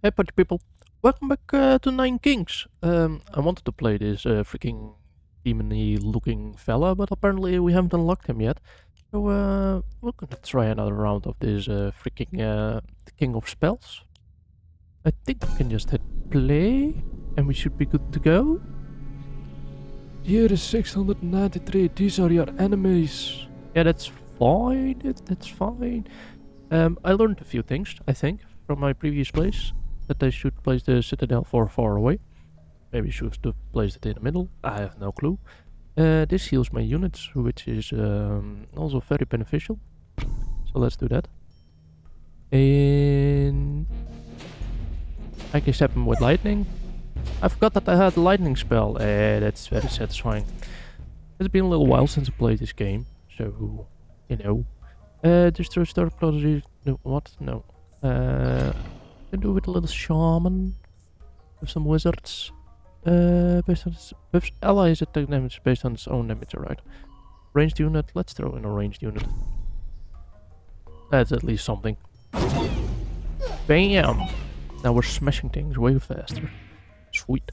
Hey party people, welcome back to Nine Kings. I wanted to play this freaking demony looking fella, but apparently we haven't unlocked him yet. So we're gonna try another round of this freaking King of Spells. I think we can just hit play and we should be good to go. Here is 693, these are your enemies. Yeah, that's fine, that's fine. I learned a few things, I think, from my previous plays. That I should place the citadel far away. Maybe should have placed it in the middle. I have no clue. This heals my units, which is also very beneficial. So let's do that. And I can zap him with lightning. I forgot that I had a lightning spell. That's very satisfying. It's been a little while since I played this game, so you know. Destroy star prodigy. No, what? No. Can do with a little shaman with some wizards. Based on its allies attack damage based on its own damage, alright. Ranged unit, let's throw in a ranged unit. That's at least something. Bam! Now we're smashing things way faster. Sweet.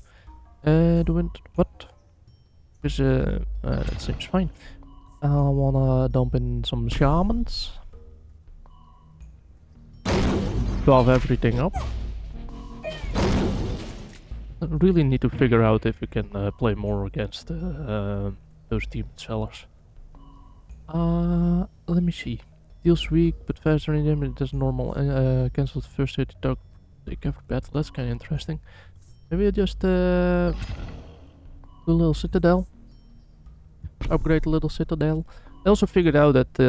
The wind, what? Because, that seems fine. I wanna dump in some shamans. Buff everything up. I really need to figure out if we can play more against those demon sellers. Let me see. Deals weak but faster in damage than normal. Cancels the first hit. Take every battle. That's kind of interesting. Maybe I just do a little citadel. Upgrade a little citadel. I also figured out that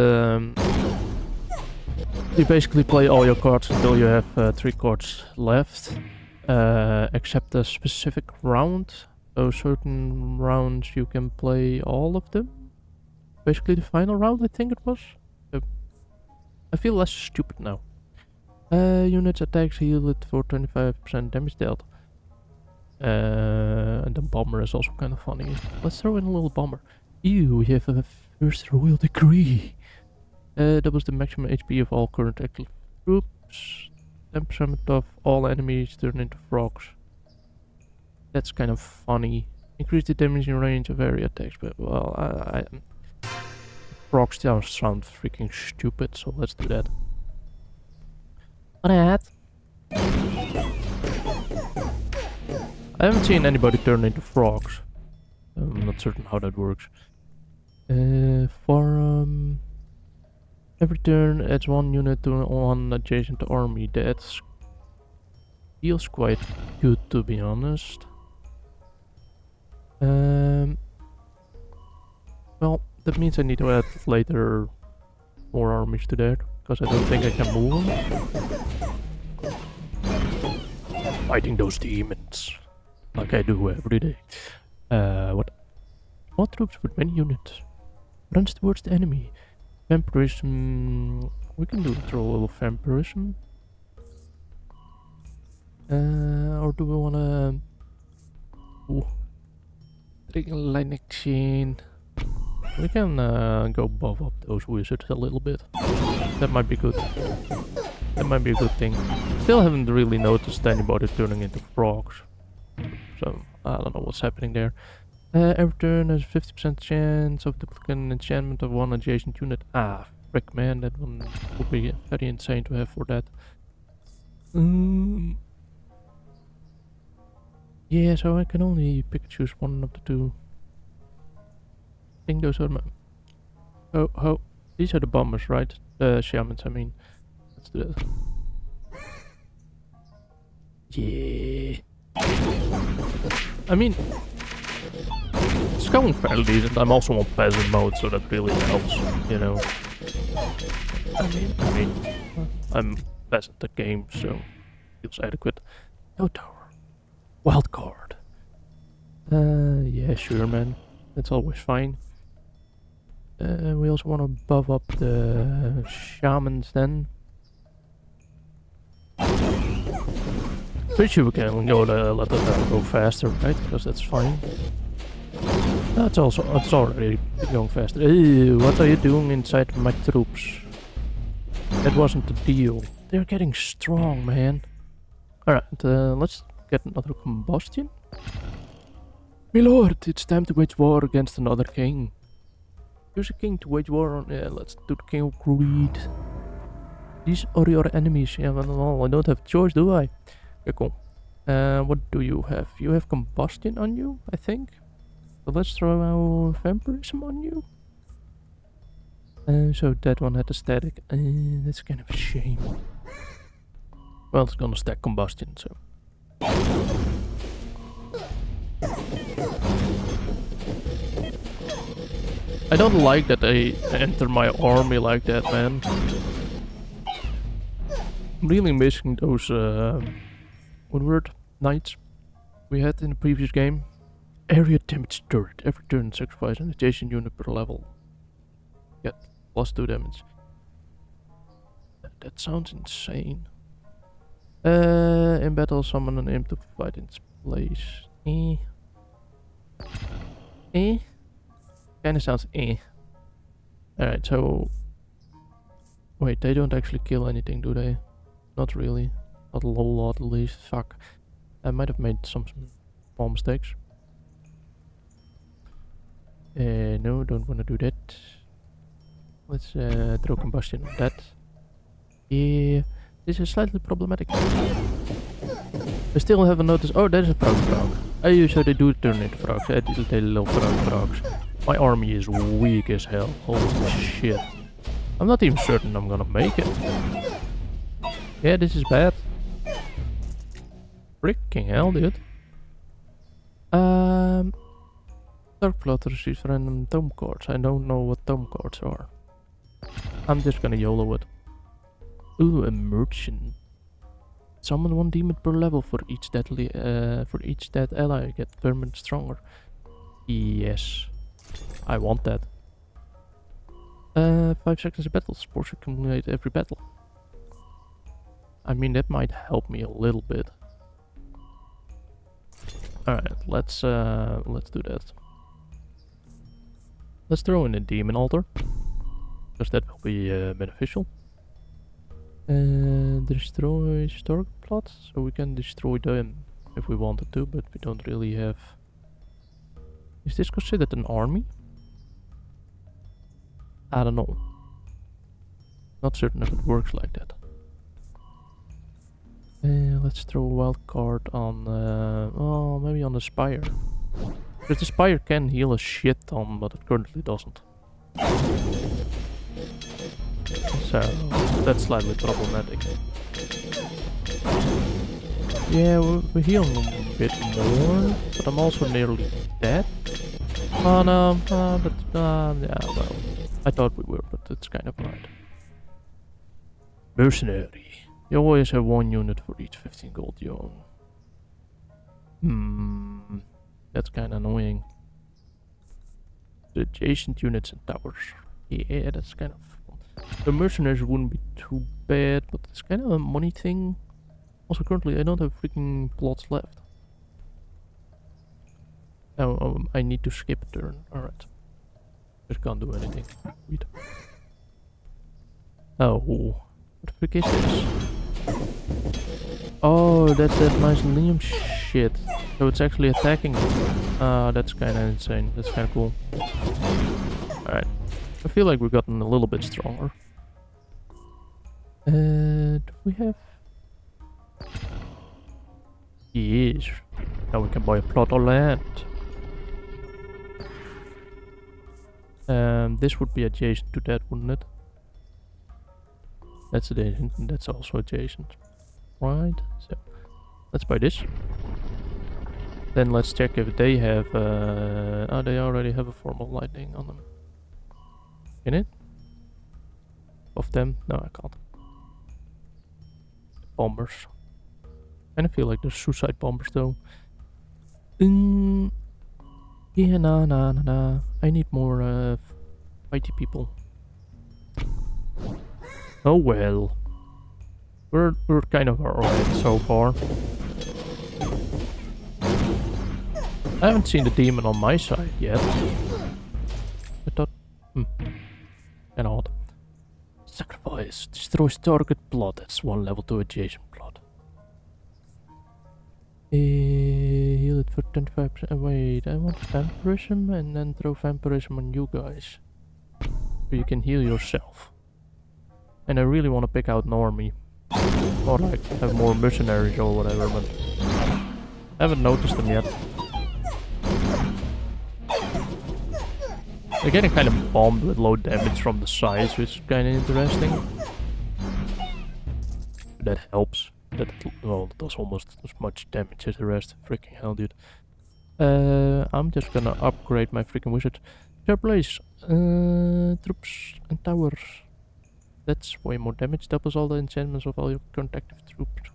you basically play all your cards until you have 3 cards left, except a specific round. So certain rounds you can play all of them. Basically the final round, I think it was. So I feel less stupid now. Units attacks healed for 25% damage dealt. And the bomber is also kind of funny. Let's throw in a little bomber. Ew, we have a first royal decree. That was the maximum HP of all current active troops. 10% of all enemies turn into frogs. That's kind of funny. Increase the damage in range of area attacks, but well, frogs sound freaking stupid, so let's do that. What I haven't seen anybody turn into frogs. I'm not certain how that works. Every turn adds 1 unit to one adjacent army. That feels quite good, to be honest. Well, that means I need to add later more armies to that, because I don't think I can move them. Fighting those demons, like I do every day. What? Small troops with many units. Runs towards the enemy. Vampirism. We can throw a little vampirism. Or do we wanna take a lightning chain? We can go buff up those wizards a little bit. That might be good. That might be a good thing. Still haven't really noticed anybody turning into frogs. So I don't know what's happening there. Every turn has a 50% chance of duplicating enchantment of one adjacent unit. Ah, frick man, that one would be very insane to have for that. Yeah, so I can only pick and choose one of the two. I think those are my... Oh, these are the bombers, right? Shamans, I mean. Let's do that. Yeah. I mean... It's going fairly decent. I'm also on peasant mode, so that really helps, you know. I mean, I'm peasant at game, so feels adequate. No tower. Wild card. Yeah, sure, man. That's always fine. We also want to buff up the shamans then. Pretty sure we can go let it go faster, right? Because that's fine. It's already going faster. Ew, what are you doing inside my troops? That wasn't the deal. They're getting strong, man. Alright, let's get another combustion. My lord, it's time to wage war against another king. Use a king to wage war on. Yeah, let's do the king of greed. These are your enemies. Yeah, well, I don't have a choice, do I? Okay, cool. What do you have? You have combustion on you, I think. So let's throw our vampirism on you. So that one had a static. That's kind of a shame. Well, it's gonna stack combustion, so. I don't like that they enter my army like that, man. I'm really missing those, knights we had in the previous game. Area damage turret. Every turn sacrifice an adjacent unit per level. Get +2 damage. That sounds insane. In battle, summon an imp to fight in its place. Kinda sounds Alright, so... Wait, they don't actually kill anything, do they? Not really. Not a whole lot, at least. Fuck. I might have made some small mistakes. No, don't wanna do that. Let's throw combustion on that. Yeah, this is slightly problematic. I still haven't noticed. Oh, there's a frog. Oh, so they do turn into frogs. They love frogs. My army is weak as hell. Holy shit. I'm not even certain I'm gonna make it. Yeah, this is bad. Freaking hell, dude. Dark Plot receives random tome cards. I don't know what tome cards are. I'm just gonna YOLO it. Ooh, a merchant. Summon 1 demon per level for each dead ally. Get permanent stronger. Yes. I want that. 5 seconds of battle. Sports accumulate every battle. I mean, that might help me a little bit. Alright, let's do that. Let's throw in a demon altar. Because that will be beneficial. Destroy historic plots, so we can destroy them if we wanted to, but we don't really have... Is this considered an army? I don't know. Not certain if it works like that. Let's throw a wild card on... oh, maybe on the Spire. Because the Spire can heal a shit ton, but it currently doesn't. So, that's slightly problematic. Yeah, we're healing a bit more, but I'm also nearly dead. Oh no, yeah, well, I thought we were, but it's kind of right. Mercenary. You always have 1 unit for each 15 gold you own. That's kinda annoying. The adjacent units and towers. Yeah, that's kind of... The mercenaries wouldn't be too bad, but it's kind of a money thing. Also, currently I don't have freaking plots left. Oh, I need to skip a turn. Alright. Just can't do anything. Wait. Oh, what the frick is this? Oh, that's that nice Liam shit. So it's actually attacking. That's kind of insane. That's kind of cool. Alright. I feel like we've gotten a little bit stronger. Do we have... Yes. Now we can buy a plot of land. This would be adjacent to that, wouldn't it? That's adjacent, and that's also adjacent. Right, so let's buy this. Then let's check if they have... oh, they already have a form of lightning on them. In it? Of them? No, I can't. Bombers. And I feel like there's suicide bombers though. Yeah, nah. I need more fighty people. Oh well. We're kind of alright so far. I haven't seen the demon on my side yet. I thought... Kinda odd. Sacrifice. Destroys target plot. That's 1 level to adjacent plot. Heal it for 25%. Wait, I want vampirism and then throw vampirism on you guys. So you can heal yourself. And I really want to pick out an army. Or like have more mercenaries or whatever, but I haven't noticed them yet. They're getting kind of bombed with low damage from the sides, which is kind of interesting. That helps. That, well, does almost as much damage as the rest. Freaking hell, dude. I'm just gonna upgrade my freaking wizard. Third place. Troops and towers. That's way more damage. Doubles all the enchantments of all your current active troops.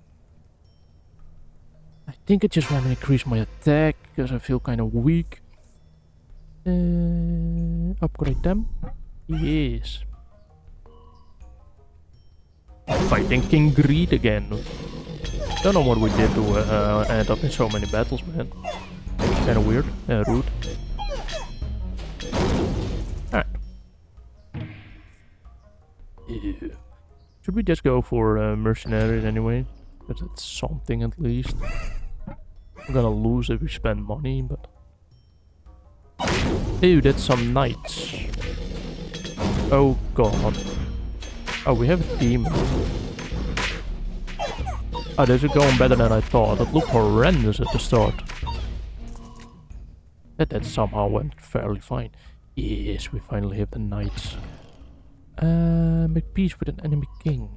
I think I just want to increase my attack because I feel kind of weak. Upgrade them. Yes. Fighting King Greed again. Don't know what we did to end up in so many battles, man. It's kind of weird. Rude. Alright. Should we just go for mercenaries anyway? Because it's something at least. I'm gonna lose if we spend money, but... Ew, that's some knights. Oh god. Oh, we have a demon. Oh, this is going better than I thought. It looked horrendous at the start. That somehow went fairly fine. Yes, we finally have the knights. Make peace with an enemy king.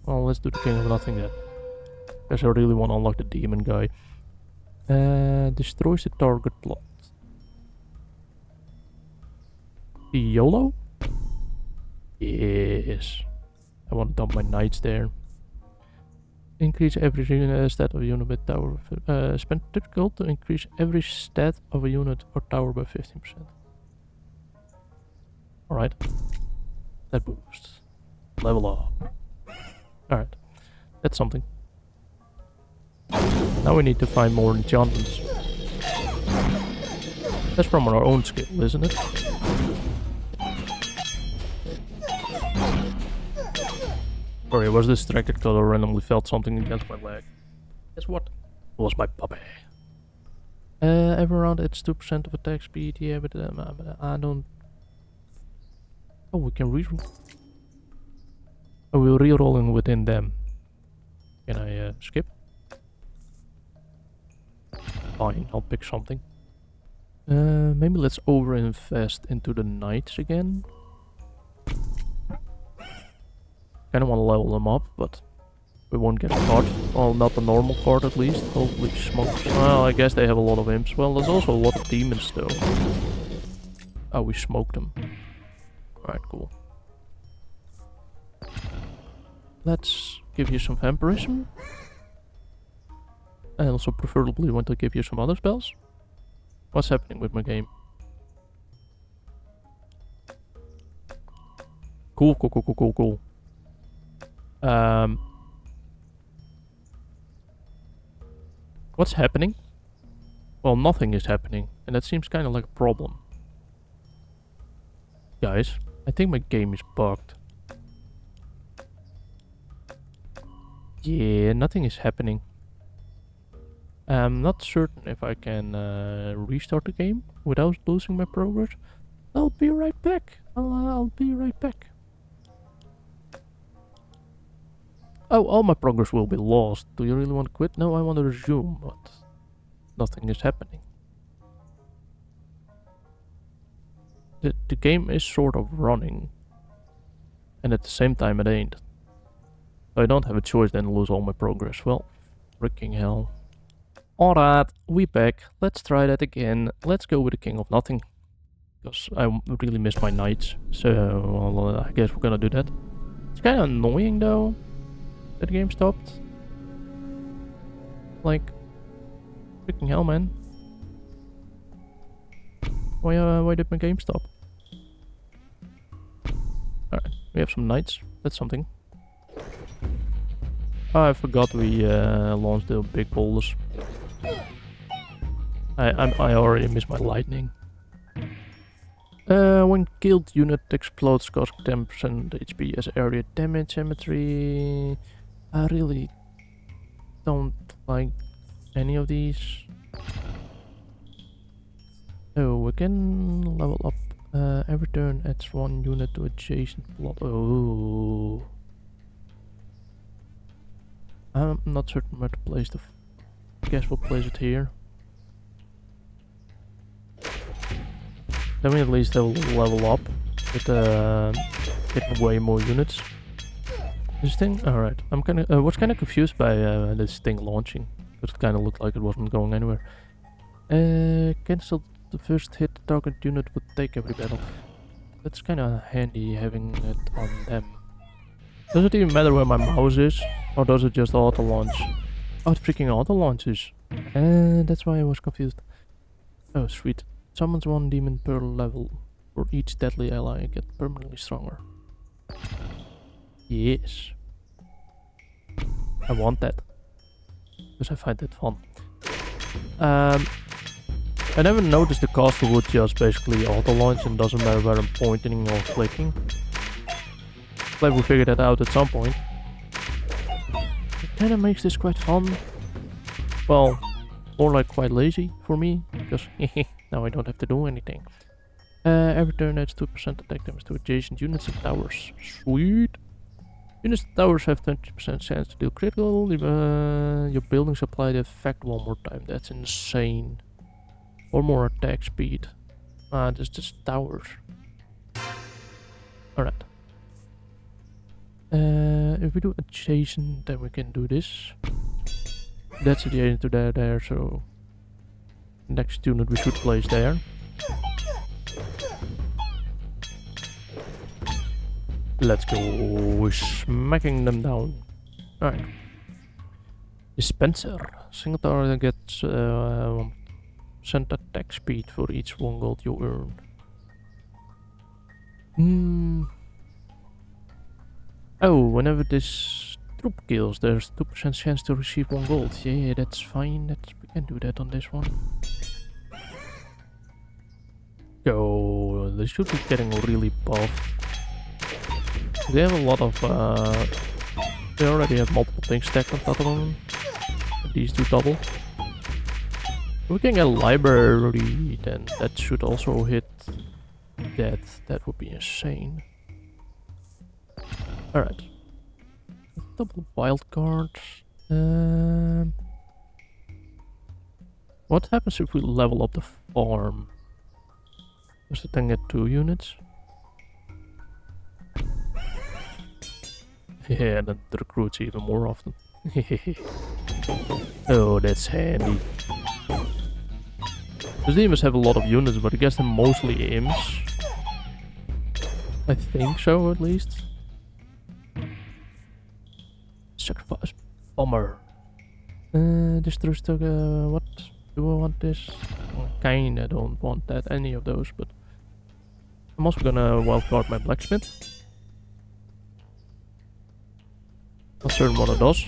Well, let's do the king of nothing then. Because I really want to unlock the demon guy. Destroys the target plot. YOLO? Yes. I want to dump my knights there. Increase every stat of a unit with tower. Spend difficult to increase every stat of a unit or tower by 15%. Alright. That boosts. Level up. Alright. That's something. Now we need to find more enchantments. That's from our own skill, isn't it? Sorry, I was distracted because I randomly felt something against my leg. Guess what? It was my puppy. Every round it's 2% of attack speed, yeah, but I don't... Oh, we can reroll. Oh, we're rerolling within them. Can I skip? Fine, I'll pick something. Maybe let's over-invest into the knights again. Kinda wanna level them up, but we won't get a card. Well, not the normal card at least. Holy smokes. Well, I guess they have a lot of imps. Well, there's also a lot of demons though. Oh, we smoked them. Alright, cool. Let's give you some vampirism. And also preferably want to give you some other spells. What's happening with my game? Cool. What's happening? Well, nothing is happening, and that seems kind of like a problem. Guys, I think my game is bugged. Yeah, nothing is happening. I'm not certain if I can restart the game without losing my progress. I'll be right back. I'll be right back. Oh, all my progress will be lost. Do you really want to quit? No, I want to resume, but nothing is happening. The game is sort of running, and at the same time it ain't. So I don't have a choice then to lose all my progress. Well, freaking hell. Alright, we back. Let's try that again. Let's go with the King of Nothing. Because I really miss my knights. So, well, I guess we're gonna do that. It's kind of annoying though that the game stopped. Like, freaking hell, man. Why did my game stop? Alright, we have some knights. That's something. Oh, I forgot we launched the big boulders. I already missed my lightning. When killed, unit explodes, causing 10% HP as area damage. Symmetry. I really don't like any of these. Oh, we can level up. Every turn adds 1 unit to adjacent plot. Oh. I'm not certain where to place the... guess we'll place it here. Then we at least will level up with getting way more units. This thing? Alright. I'm kinda was kinda confused by this thing launching. Because it kinda looked like it wasn't going anywhere. Cancel the first hit the target unit would take every battle. That's kinda handy having it on them. Does it even matter where my mouse is? Or does it just auto launch? Oh, it freaking auto launches. And that's why I was confused. Oh, sweet. Summons 1 demon per level. For each deadly ally I get permanently stronger. Yes. I want that. Because I find it fun. I never noticed the caster would just basically auto-launch and doesn't matter where I'm pointing or clicking. Glad we figured that out at some point. It kinda makes this quite fun. Well, more like quite lazy for me, because now I don't have to do anything. Every turn adds 2% attack damage to adjacent units and towers. Sweet! Units and towers have 20% chance to deal critical. Your buildings apply the effect one more time. That's insane. Or more attack speed. There's just towers. Alright. If we do adjacent, then we can do this. That's adjacent to there, so... next unit we should place there. Let's go smacking them down. Alright. Dispenser. Single target gets 1% attack speed for each 1 gold you earn. Oh, whenever this troop kills, there's 2% chance to receive 1 gold. Yeah, that's fine. We can do that on this one. Go. They should be getting really buffed. They have a lot of, they already have multiple things stacked on top of them. These do double. If we can get a library, then that should also hit that. That would be insane. Alright. Double wild cards. What happens if we level up the farm? Does the thing get 2 units? Yeah, and then the recruits even more often. Oh, that's handy. The demons have a lot of units, but I guess they're mostly imps. I think so, at least. Sacrifice. Bomber. Destroy stock, what? Do I want this? Kinda don't want that, any of those, but... I'm also gonna wildcard my blacksmith. Not certain what it does.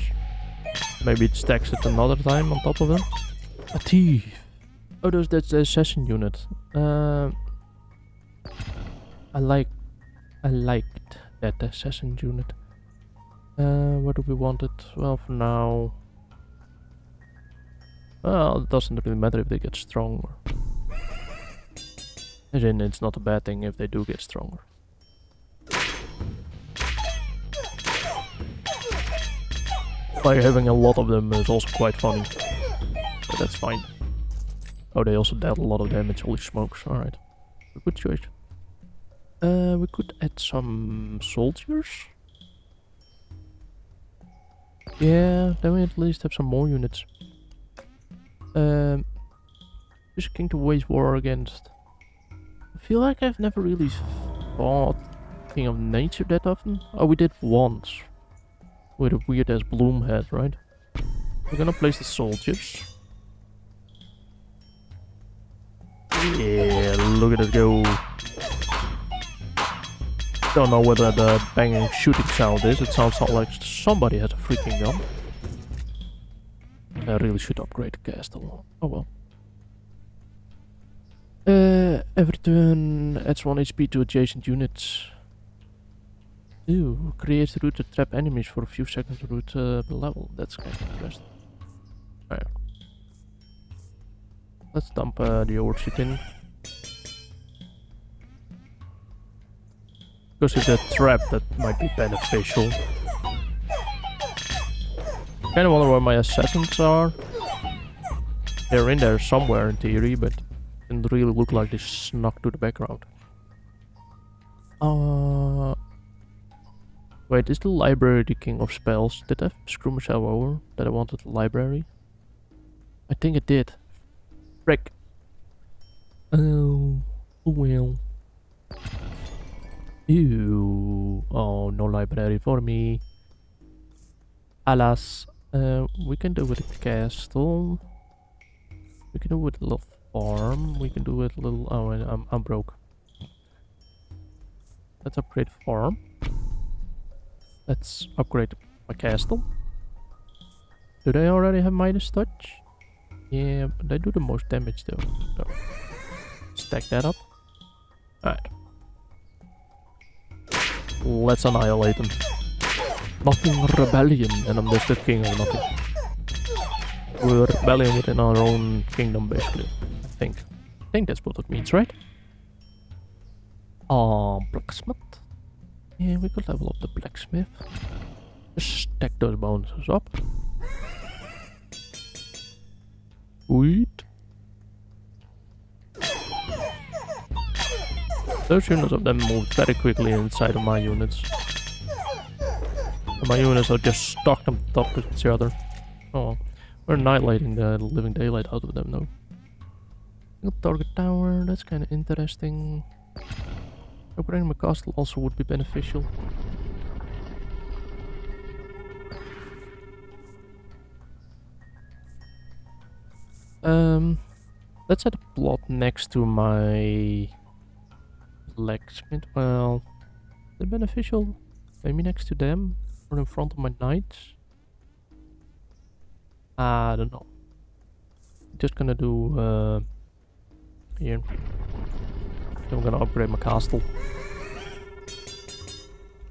Maybe it stacks it another time on top of them. A thief. Oh, that's the assassin unit. I liked that assassin unit. Where do we want it? Well, for now... Well, it doesn't really matter if they get stronger. As in, it's not a bad thing if they do get stronger. By having a lot of them is also quite funny. But that's fine. Oh, they also dealt a lot of damage, holy smokes. Alright. Good choice. We could add some soldiers. Yeah, then we at least have some more units. Just king to wage war against. I feel like I've never really fought King of Nature that often. Oh, we did once. With a weird ass bloom head, right? We're gonna place the soldiers. Yeah, look at it go. Don't know whether the banging shooting sound is. It sounds like somebody has a freaking gun. I really should upgrade the castle. Oh well. Every turn adds 1 HP to adjacent units. Ooh, creates the route to trap enemies for a few seconds route the level. That's kind of interesting. Alright. Let's dump the old shit in. Because it's a trap that might be beneficial. Kinda wonder where my assassins are. They're in there somewhere in theory, but didn't really look like they snuck to the background. Wait, is the library the king of spells? Did I screw myself over that I wanted the library? I think it did. Frick. Oh, well. Ew. Oh, no library for me. Alas. We can do with a castle. We can do with a little farm. We can do with a little... Oh, I'm broke. Let's upgrade farm. Let's upgrade my castle. Do they already have Midas Touch? Yeah, but they do the most damage though. So, stack that up. Alright. Let's annihilate them. Nothing rebellion, and I'm just the king of nothing. We're rebellion within our own kingdom, basically. I think. I think that's what it means, right? Blacksmith. Yeah, we could level up the blacksmith. Just stack those bonuses up. Sweet. Those units of them moved very quickly inside of my units. And my units are just stocked on top of each other. Oh, we're annihilating the living daylight out of them though. Single target tower, that's kind of interesting. Upgrading my castle also would be beneficial. Let's add a plot next to my blacksmith. Well, is it beneficial? Maybe next to them or in front of my knights? I don't know. Just gonna do here. I'm gonna upgrade my castle.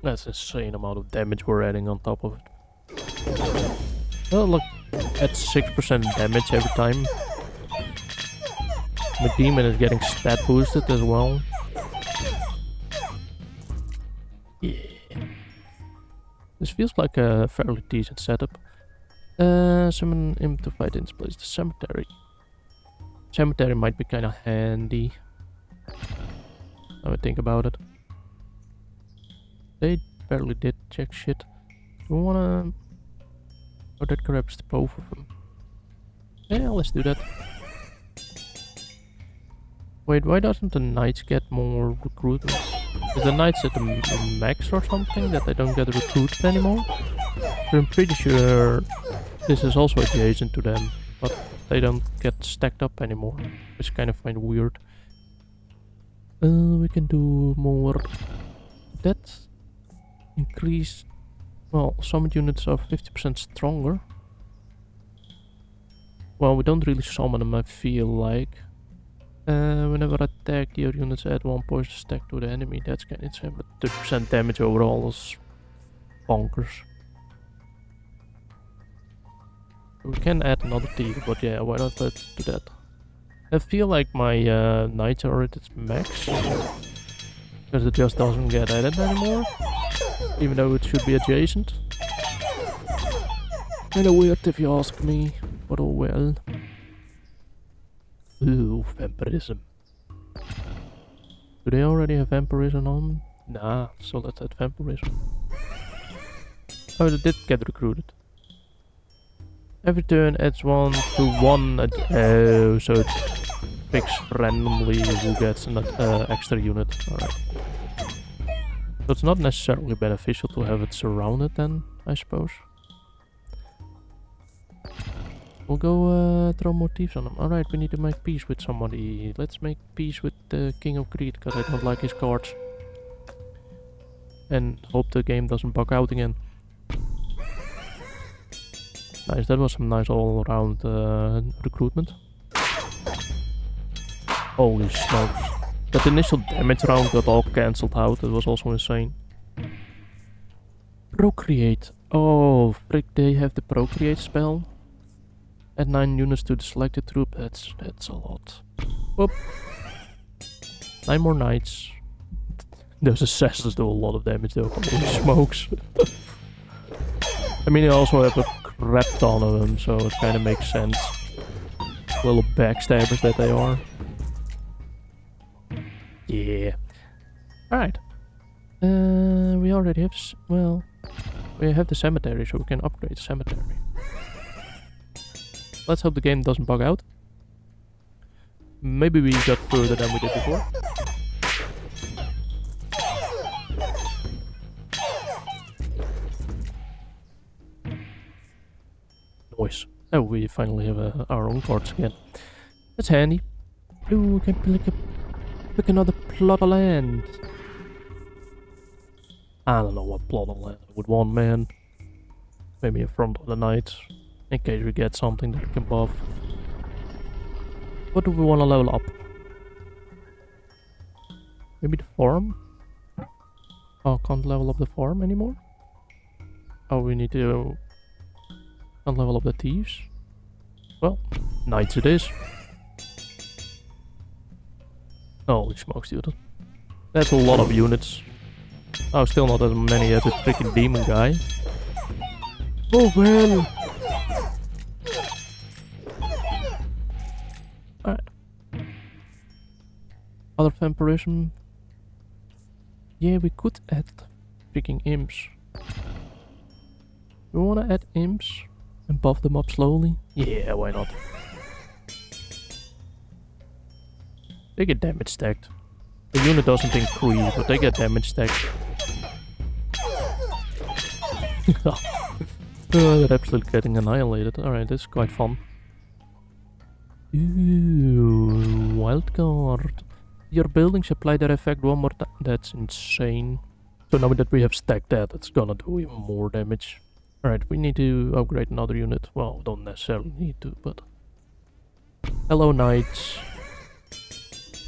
That's an insane amount of damage we're adding on top of it. Well, look, at 6% damage every time. My demon is getting stat boosted as well. Yeah. This feels like a fairly decent setup. Summon him to fight in place the cemetery. Cemetery might be kind of handy. I would think about it. They barely did check shit. Do we wanna... Oh, that grabs both of them. Yeah, let's do that. Wait, why doesn't the knights get more recruitment? Is the knights at the max or something that they don't get recruited anymore? I'm pretty sure this is also adjacent to them, but they don't get stacked up anymore, which kind of find weird. We can do more. That increase. Well, summon units are 50% stronger. Well, we don't really summon them, I feel like. Whenever I attack, your units add 1 poison stack to the enemy. That's kind of insane, but 30% damage overall is bonkers. We can add another tier, but yeah, why not let's do that. I feel like my knights are at its max. Because it just doesn't get added anymore. Even though it should be adjacent. Kinda weird if you ask me, but oh well. Ooh, vampirism. Do they already have vampirism on? Nah, so let's add vampirism. Oh, they did get recruited. Every turn adds 1 to 1. Oh, so it picks randomly who gets an extra unit. Alright. So it's not necessarily beneficial to have it surrounded then, I suppose. We'll go throw more thieves on him. Alright, we need to make peace with somebody. Let's make peace with the King of Crete, because I don't like his cards. And hope the game doesn't bug out again. Nice, that was some nice all-around recruitment. Holy smokes. That initial damage round got all cancelled out, that was also insane. Procreate. Oh, frick, they have the Procreate spell. Add 9 units to the selected troop. That's a lot. Whoop. 9 more knights. Those assassins do a lot of damage though. Holy smokes. I mean, they also have a crap ton of them, so it kind of makes sense. Little backstabbers that they are. Yeah. Alright. We already have... well... we have the cemetery, so we can upgrade the cemetery. Let's hope the game doesn't bug out. Maybe we got further than we did before. Noise. Oh, we finally have our own cards again. That's handy. Ooh, we can pick another plot of land. I don't know what plot of land I would want, man. Maybe in front of the knights. In case we get something that we can buff. What do we want to level up? Maybe the farm? Oh, can't level up the farm anymore? Oh, we need to... can't level up the thieves? Well, knights it is. Holy smokes, dude. That's a lot of units. Oh, still not as many as the freaking demon guy. Oh, man! Alright. Other vampirism. Yeah, we could add freaking imps. We wanna add imps and buff them up slowly? Yeah, why not? They get damage stacked. The unit doesn't increase, but they get damage stacked. They're absolutely getting annihilated. Alright, this is quite fun. Ooh, wildcard. Your buildings apply their effect one more time. That's insane. So now that we have stacked that, it's gonna do even more damage. Alright, we need to upgrade another unit. Well, don't necessarily need to, but... hello, knights.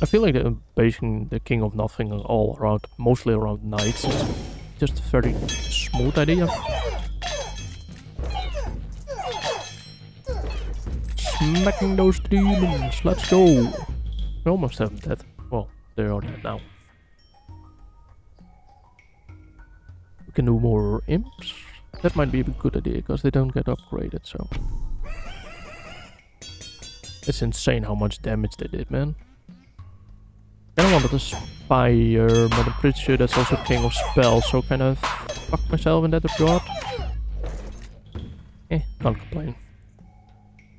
I feel like they're basing the King of Nothing all around, mostly around knights. It's just a very smooth idea. Smacking those demons, let's go! We almost have them dead. Well, they are dead now. We can do more imps. That might be a good idea, because they don't get upgraded, so... it's insane how much damage they did, man. I kind of wanted to Spire, but I'm pretty sure that's also King of Spells, so kind of fucked myself in that regard. Can't complain.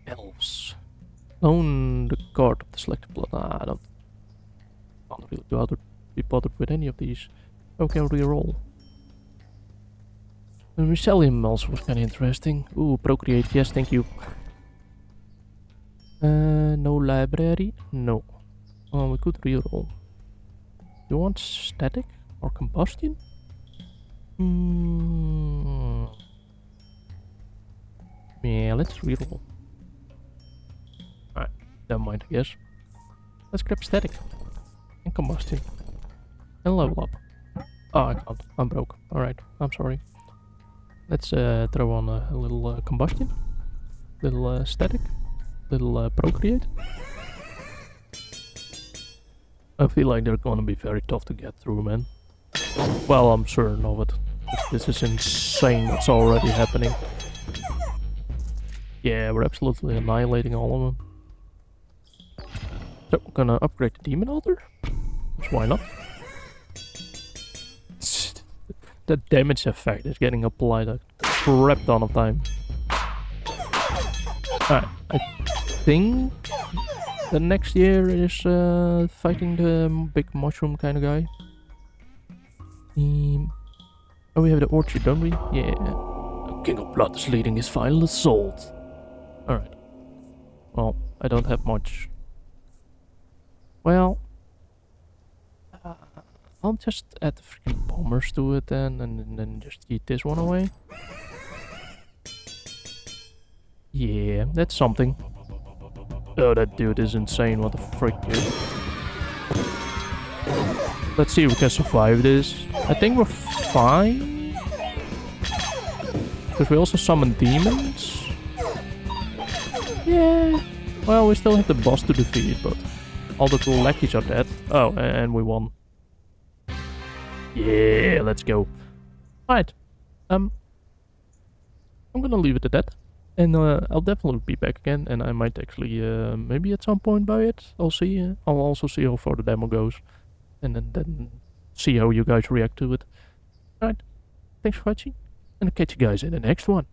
Elves. Own the card of the selected blood. I can't really be bothered with any of these. Okay, reroll. And Mycelium also was kind of interesting. Ooh, Procreate, yes, thank you. No library? No. Oh, we could reroll. You want static or combustion? Yeah, let's reroll. Alright, never mind, I guess. Let's grab static and combustion and level up. Oh, I can't. I'm broke. Alright, I'm sorry. Let's throw on a little combustion, little static, little procreate. I feel like they're gonna be very tough to get through, man. Well, I'm certain of it. This is insane what's already happening. Yeah, we're absolutely annihilating all of them. So, we're gonna upgrade the demon altar? Because why not? The damage effect is getting applied a crap ton of time. Alright, I think the next year is fighting the big mushroom kind of guy. Oh, we have the orchard, don't we? Yeah. The King of Blood is leading his final assault. Alright. Well, I don't have much. Well, I'll just add the freaking bombers to it then, and then just eat this one away. Yeah, that's something. Oh, that dude is insane, what the frick, dude. Let's see if we can survive this. I think we're fine. Because we also summon demons. Yeah. Well, we still have the boss to defeat, but all the lackeys are dead. Oh, and we won. Yeah, let's go. Right. I'm gonna leave it at that. And I'll definitely be back again, and I might actually, maybe at some point buy it. I'll see. I'll also see how far the demo goes. And then see how you guys react to it. Alright. Thanks for watching. And I'll catch you guys in the next one.